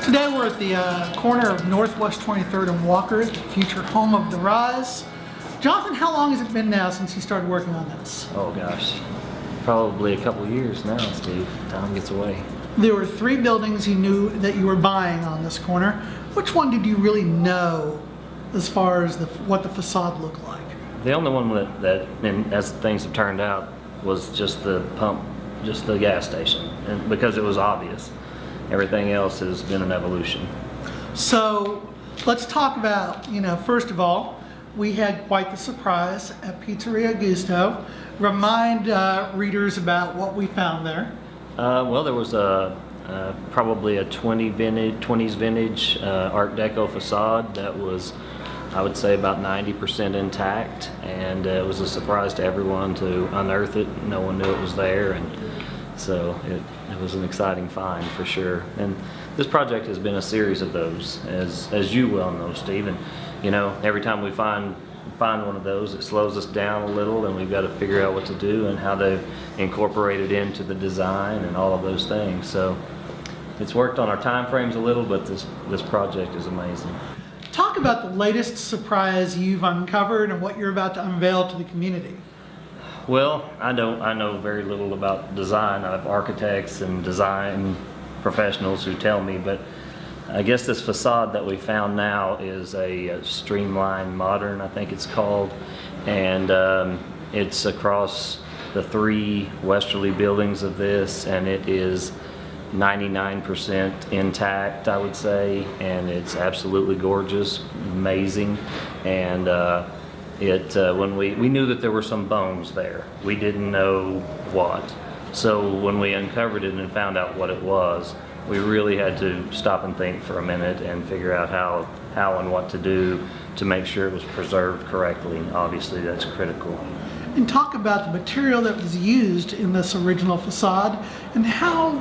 Today we're at the corner of Northwest 23rd and Walker, the future home of the Rise. Johnathan, how long has it been now since you started working on this? Oh gosh, probably a couple years now, Steve. Time gets away. There were 3 buildings you knew that you were buying on this corner. Which one did you really know as far as what the facade looked like? The only one that and as things have turned out, was just the pump, just the gas station, and because it was obvious. Everything else has been an evolution. So let's talk about, first of all, we had quite the surprise at Pizzeria Gusto. Remind readers about what we found there. Well, there was probably a 20s vintage Art Deco facade that was, I would say, about 90% intact, and it was a surprise to everyone to unearth it. No one knew it was there, and so it was an exciting find for sure. And this project has been a series of those, as you well know, Steve. And every time we find one of those, it slows us down a little, and we've got to figure out what to do and how to incorporate it into the design and all of those things. So it's worked on our time frames a little, but this project is amazing. Talk about the latest surprise you've uncovered and what you're about to unveil to the community. Well, I know very little about design. I have architects and design professionals who tell me, but I guess this facade that we found now is a streamlined modern, I think it's called, and it's across the 3 westerly buildings of this, and it is 99% intact, I would say, and it's absolutely gorgeous, amazing. And when we knew that there were some bones there, we didn't know what. So when we uncovered it and found out what it was, we really had to stop and think for a minute and figure out how and what to do to make sure it was preserved correctly. Obviously, that's critical. And talk about the material that was used in this original facade and how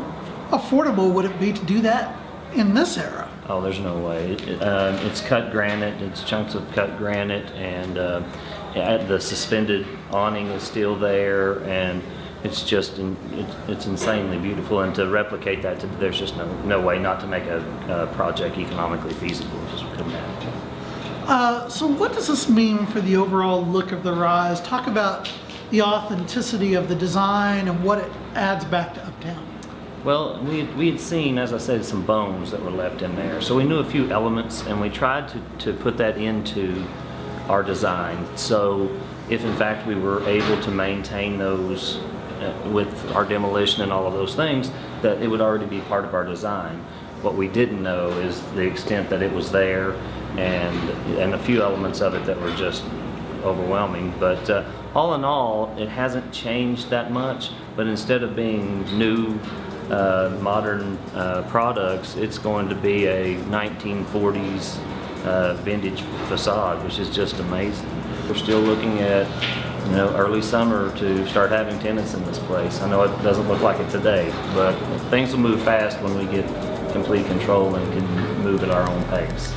affordable would it be to do that in this era? Oh, there's no way. It's cut granite. It's chunks of cut granite, and the suspended awning is still there, and it's just it's insanely beautiful. And to replicate that, there's just no way not to make a project economically feasible. Just couldn't happen. So what does this mean for the overall look of the Rise? Talk about the authenticity of the design and what it adds back to Uptown. Well, we had seen, as I said, some bones that were left in there. So we knew a few elements, and we tried to put that into our design. So if in fact we were able to maintain those with our demolition and all of those things, that it would already be part of our design. What we didn't know is the extent that it was there, and a few elements of it that were just overwhelming. But all in all, it hasn't changed that much, but instead of being new modern products, it's going to be a 1940s vintage facade, which is just amazing. We're still looking at early summer to start having tenants in this place. I know it doesn't look like it today, but things will move fast when we get complete control and can move at our own pace.